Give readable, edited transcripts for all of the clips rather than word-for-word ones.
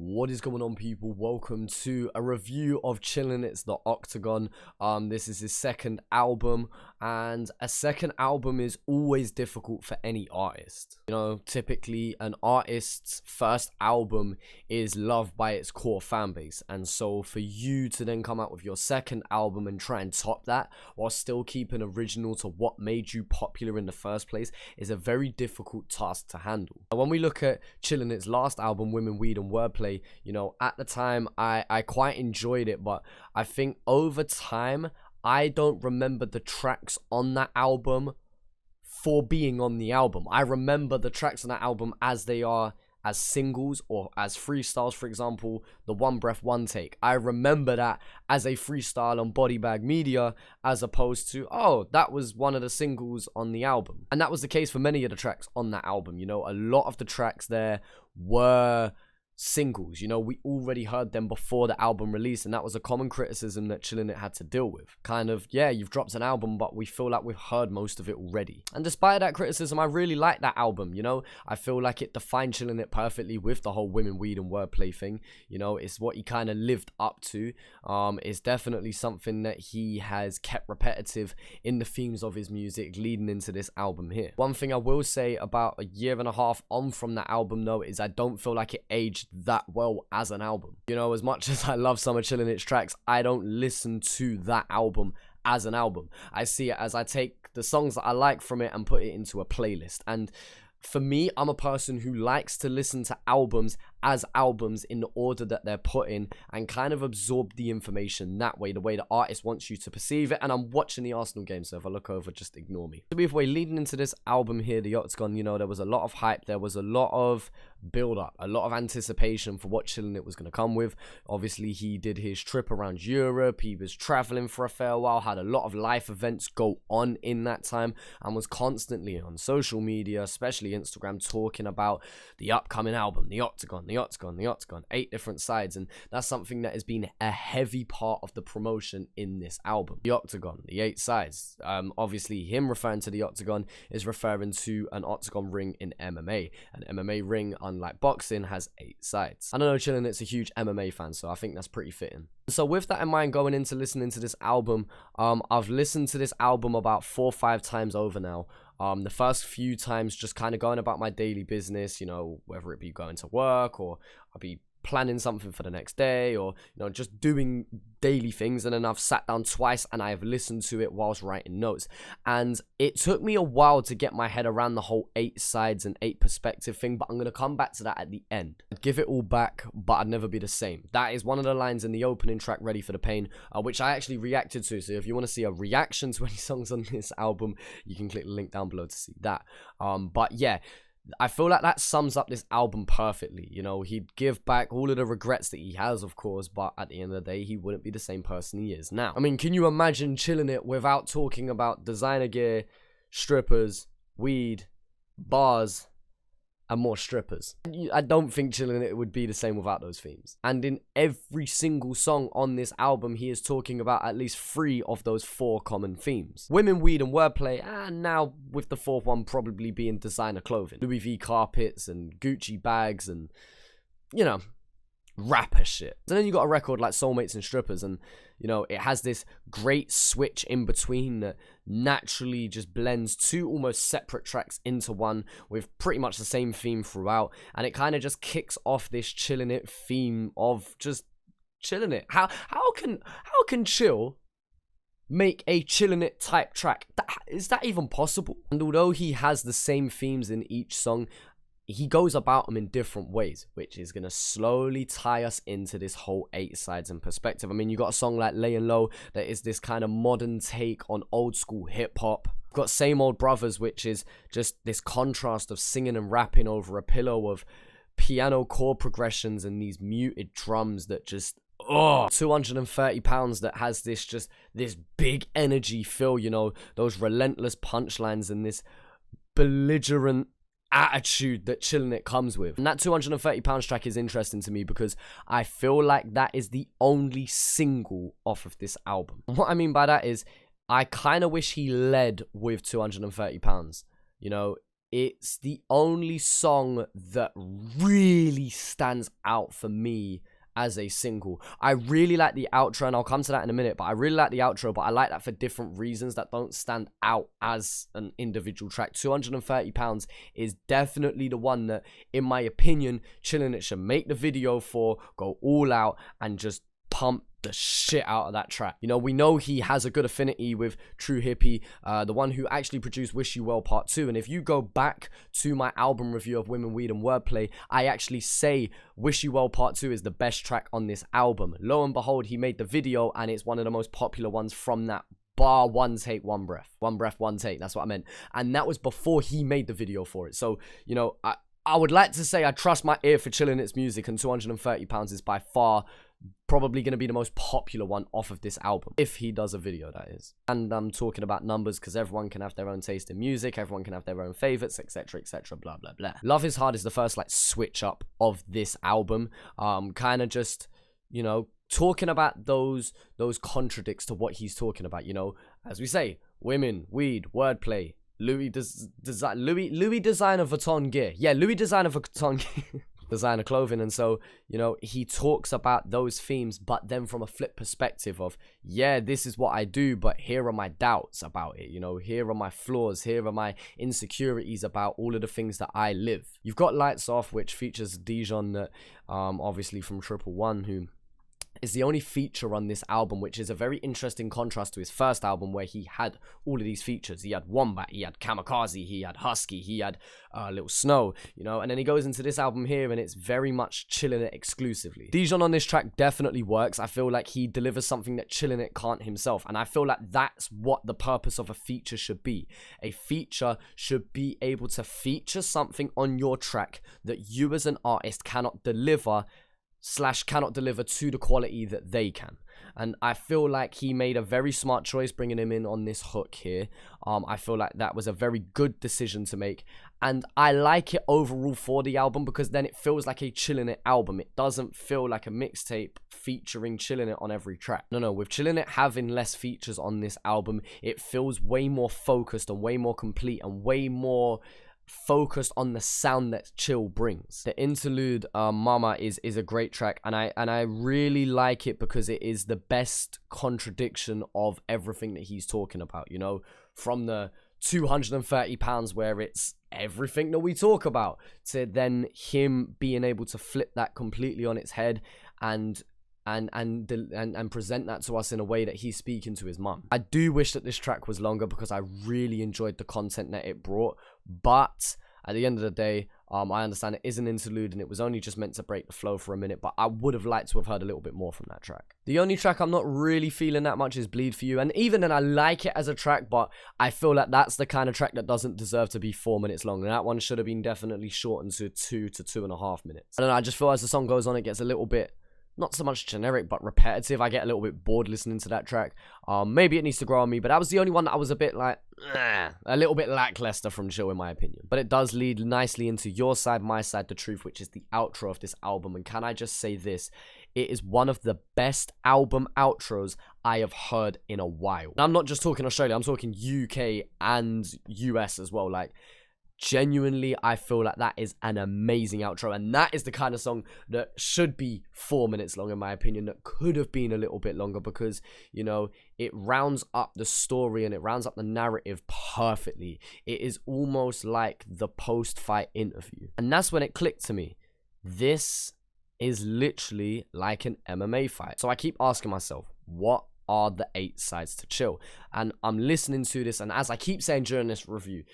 What is going on, people? Welcome to a review of ChillinIt's The Octagon. This is his second album, and a second album is always difficult for any artist. You know, typically an artist's first album is loved by its core fan base, and so for you to then come out with your second album and try and top that while still keeping original to what made you popular in the first place is a very difficult task to handle. And when we look at ChillinIt's last album, Women, Weed and Wordplay, you know, at the time I quite enjoyed it, but I think over time I don't remember the tracks on that album for being on the album. I remember the tracks on that album as they are, as singles or as freestyles. For example, the One Breath One Take, I remember that as a freestyle on Body Bag Media, as opposed to, oh, that was one of the singles on the album. And that was the case for many of the tracks on that album. You know, a lot of the tracks there were singles. You know, we already heard them before the album release, and that was a common criticism that ChillinIt had to deal with. Kind of, yeah, you've dropped an album, but we feel like we've heard most of it already. And despite that criticism, I really like that album. You know, I feel like it defined ChillinIt perfectly with the whole Women, Weed and Wordplay thing. You know, it's what he kind of lived up to. It's definitely something that he has kept repetitive in the themes of his music leading into this album here. One thing I will say about a year and a half on from that album though is I don't feel like it aged that well as an album. You know, as much as I love some of ChillinIt's tracks, I don't listen to that album as an album. I see it as I take the songs that I like from it and put it into a playlist. And for me, I'm a person who likes to listen to albums as albums in the order that they're put in and kind of absorb the information that way, the way the artist wants you to perceive it. And I'm watching the Arsenal game, so if I look over, just ignore me. So either way, leading into this album here, The Octagon, you know, there was a lot of hype, there was a lot of build up, a lot of anticipation for what ChillinIt was going to come with. Obviously, he did his trip around Europe, he was traveling for a fair while, had a lot of life events go on in that time, and was constantly on social media, especially Instagram, talking about the upcoming album, The Octagon, The Octagon, The Octagon, 8 different sides. And that's something that has been a heavy part of the promotion in this album. The Octagon, the 8 sides. Obviously, him referring to the Octagon is referring to an octagon ring in MMA. An MMA ring, unlike boxing, has 8 sides. I don't know, ChillinIt's a huge MMA fan, so I think that's pretty fitting. So with that in mind, going into listening to this album, I've listened to this album about 4 or 5 times over now. The first few times just kind of going about my daily business, you know, whether it be going to work or I'll be planning something for the next day, or you know, just doing daily things. And then I've sat down twice and I've listened to it whilst writing notes, and it took me a while to get my head around the whole 8 sides and 8 perspective thing, but I'm gonna come back to that at the end. I'd give it all back, but I'd never be the same. That is one of the lines in the opening track, Ready for the Pain, which I actually reacted to. So if you want to see a reaction to any songs on this album, you can click the link down below to see that. But yeah, I feel like that sums up this album perfectly. You know, he'd give back all of the regrets that he has, of course, but at the end of the day, he wouldn't be the same person he is now. I mean, can you imagine ChillinIt without talking about designer gear, strippers, weed, bars, and more strippers? I don't think ChillinIt would be the same without those themes. And in every single song on this album, he is talking about at least 3 of those 4 common themes. Women, weed, and wordplay, and now with the 4th one probably being designer clothing. Louis V carpets and Gucci bags and, you know, rapper shit. And then you got a record like Soulmates and Strippers, and you know, it has this great switch in between that naturally just blends 2 almost separate tracks into one with pretty much the same theme throughout, and it kind of just kicks off this ChillinIt theme of just ChillinIt. How can Chill make a ChillinIt type track? Is that even possible? And although he has the same themes in each song, he goes about them in different ways, which is going to slowly tie us into this whole 8 sides and perspective. I mean, you got a song like Layin' Low that is this kind of modern take on old school hip hop. You've got Same Old Brothers, which is just this contrast of singing and rapping over a pillow of piano chord progressions and these muted drums that just, oh, 230 pounds, that has this big energy feel, you know, those relentless punchlines and this belligerent attitude that ChillinIt comes with. And that 230 pounds track is interesting to me because I feel like that is the only single off of this album. And what I mean by that is I kind of wish he led with 230 pounds. You know, it's the only song that really stands out for me as a single. I really like the outro, and I'll come to that in a minute, but I really like the outro, but I like that for different reasons that don't stand out as an individual track. £230 is definitely the one that, in my opinion, ChillinIt should make the video for, go all out, and just pump the shit out of that track. You know, we know he has a good affinity with True Hippie, the one who actually produced Wish You Well Part 2. And if you go back to my album review of Women, Weed and Wordplay, I actually say Wish You Well Part 2 is the best track on this album. Lo and behold, he made the video, and it's one of the most popular ones from that, bar one take, one breath. One breath, one take. That's what I meant. And that was before he made the video for it. So, you know, I would like to say I trust my ear for ChillinIt's music, and £230 is by far probably going to be the most popular one off of this album, if he does a video, that is. And I'm talking about numbers because everyone can have their own taste in music, everyone can have their own favorites, etc, etc, blah blah blah. Love Is Hard is the first like switch up of this album, kind of just, you know, talking about those contradicts to what he's talking about. You know, as we say, women, weed, wordplay, Louis designer Vuitton gear. Yeah, Louis designer Vuitton gear. Designer clothing. And so, you know, he talks about those themes, but then from a flip perspective of, yeah, this is what I do, but here are my doubts about it. You know, here are my flaws, here are my insecurities about all of the things that I live. You've got Lights Off, which features Dijon, that obviously from 111, who is the only feature on this album, which is a very interesting contrast to his first album where he had all of these features. He had Wombat, he had Kamikaze, he had Husky, he had Little Snow, you know, and then he goes into this album here and it's very much ChillinIt exclusively. Dijon on this track definitely works. I feel like he delivers something that ChillinIt can't himself, and I feel like that's what the purpose of a feature should be. A feature should be able to feature something on your track that you as an artist cannot deliver / cannot deliver to the quality that they can. And I feel like he made a very smart choice bringing him in on this hook here. I feel like that was a very good decision to make, and I like it overall for the album because then it feels like a ChillinIt album. It doesn't feel like a mixtape featuring ChillinIt on every track. No, with ChillinIt having less features on this album, it feels way more focused and way more complete and way more focused on the sound that Chill brings. The interlude Mama is a great track, and I really like it because it is the best contradiction of everything that he's talking about, you know, from the £230 where it's everything that we talk about, to then him being able to flip that completely on its head and present that to us in a way that he's speaking to his mum. I do wish that this track was longer because I really enjoyed the content that it brought, but at the end of the day, I understand it is an interlude and it was only just meant to break the flow for a minute, but I would have liked to have heard a little bit more from that track. The only track I'm not really feeling that much is Bleed For You, and even then I like it as a track, but I feel like that's the kind of track that doesn't deserve to be 4 minutes long, and that one should have been definitely shortened to 2 to 2.5 minutes. I don't know, I just feel as the song goes on, it gets a little bit, not so much generic, but repetitive. I get a little bit bored listening to that track. Maybe it needs to grow on me, but that was the only one that I was a bit like, a little bit lackluster from Chill, in my opinion. But it does lead nicely into Your Side, My Side, The Truth, which is the outro of this album. And can I just say this? It is one of the best album outros I have heard in a while. And I'm not just talking Australia, I'm talking UK and US as well. Like, genuinely, I feel like that is an amazing outro, and that is the kind of song that should be 4 minutes long, in my opinion, that could have been a little bit longer because, you know, it rounds up the story and it rounds up the narrative perfectly. It is almost like the post-fight interview, and that's when it clicked to me. This is literally like an MMA fight. So I keep asking myself, what are the 8 sides to Chill? And I'm listening to this, and as I keep saying during this review,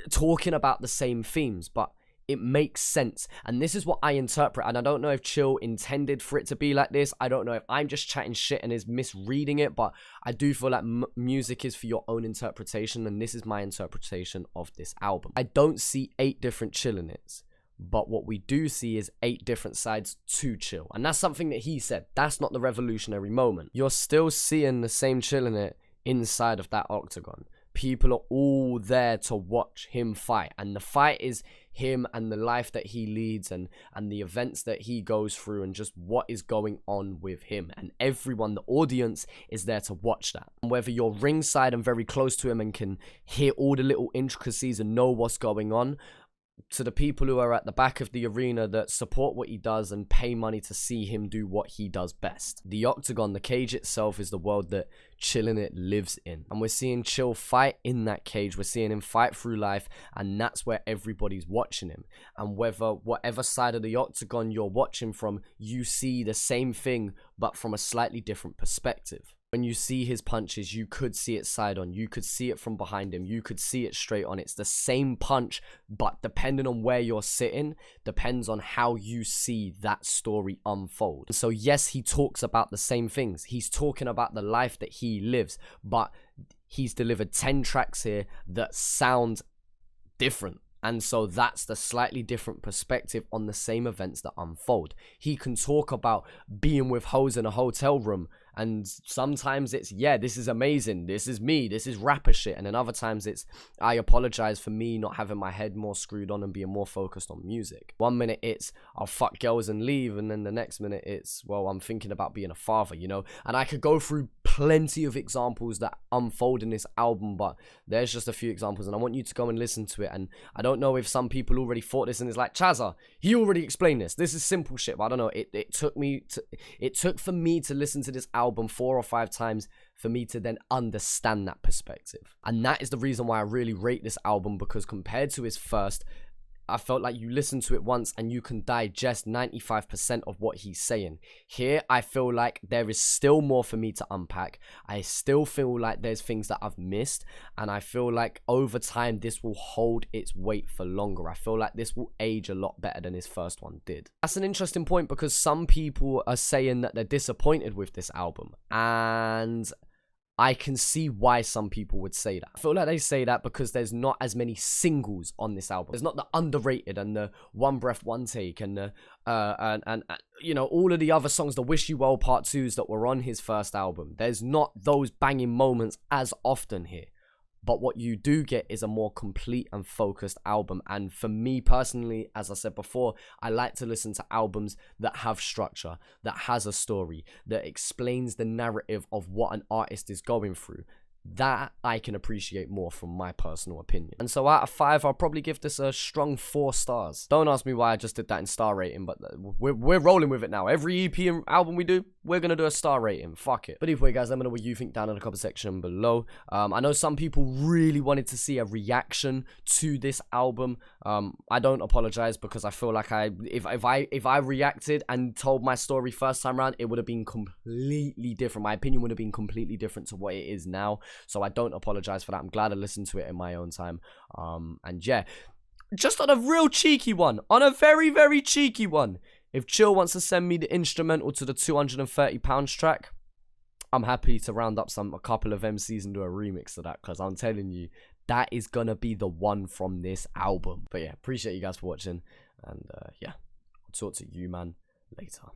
talking about the same themes, but it makes sense, and this is what I interpret. And I don't know if Chill intended for it to be like this. I don't know if I'm just chatting shit and is misreading it, but I do feel like music is for your own interpretation, and this is my interpretation of this album. I don't see 8 different ChillinIts, but what we do see is 8 different sides to Chill, and that's something that he said. That's not the revolutionary moment. You're still seeing the same ChillinIt inside of that Octagon. people are all there to watch him fight, and the fight is him and the life that he leads and the events that he goes through and just what is going on with him, and everyone, the audience, is there to watch that. And whether you're ringside and very close to him and can hear all the little intricacies and know what's going on, to the people who are at the back of the arena that support what he does and pay money to see him do what he does best. The Octagon, the cage itself, is the world that ChillinIt lives in. And we're seeing Chill fight in that cage. We're seeing him fight through life, and that's where everybody's watching him. And whatever side of the Octagon you're watching from, you see the same thing, but from a slightly different perspective. When you see his punches, you could see it side on, you could see it from behind him, you could see it straight on. It's the same punch, but depending on where you're sitting, depends on how you see that story unfold. So yes, he talks about the same things. He's talking about the life that he lives, but he's delivered 10 tracks here that sound different. And so that's the slightly different perspective on the same events that unfold. He can talk about being with hoes in a hotel room, and sometimes it's, yeah, this is amazing, this is me, this is rapper shit. And then other times it's, I apologize for me not having my head more screwed on and being more focused on music. One minute it's, I'll fuck girls and leave, and then the next minute it's, well, I'm thinking about being a father, you know. And I could go through plenty of examples that unfold in this album, but there's just a few examples, and I want you to go and listen to it. And I don't know if some people already thought this and it's like, Chazza, he already explained this is simple shit. But I don't know, it took for me to listen to this album 4 or 5 times for me to then understand that perspective. And that is the reason why I really rate this album, because compared to his first, I felt like you listen to it once and you can digest 95% of what he's saying. Here, I feel like there is still more for me to unpack. I still feel like there's things that I've missed, and I feel like over time this will hold its weight for longer. I feel like this will age a lot better than his first one did. That's an interesting point, because some people are saying that they're disappointed with this album, and I can see why some people would say that. I feel like they say that because there's not as many singles on this album. There's not the Underrated and the One Breath, One Take and the you know, all of the other songs, the Wish You Well Part 2s that were on his first album. There's not those banging moments as often here. But what you do get is a more complete and focused album. And for me personally, as I said before, I like to listen to albums that have structure, that has a story, that explains the narrative of what an artist is going through. That I can appreciate more, from my personal opinion. And so out of 5, I'll probably give this a strong 4 stars. Don't ask me why I just did that in star rating, but we're rolling with it now. Every EP and album we do, we're gonna do a star rating. Fuck it. But either way, guys, let me know what you think down in the comment section below. I know some people really wanted to see a reaction to this album. I don't apologize, because I feel like if I reacted and told my story first time around, it would have been completely different. My opinion would have been completely different to what it is now. So I don't apologize for that. I'm glad I listened to it in my own time. And yeah, just on a real cheeky one, on a very, very cheeky one, if Chill wants to send me the instrumental to the £230 track, I'm happy to round up a couple of MCs and do a remix of that, because I'm telling you, that is gonna be the one from this album. But yeah, appreciate you guys for watching, and yeah, I'll talk to you, man, later.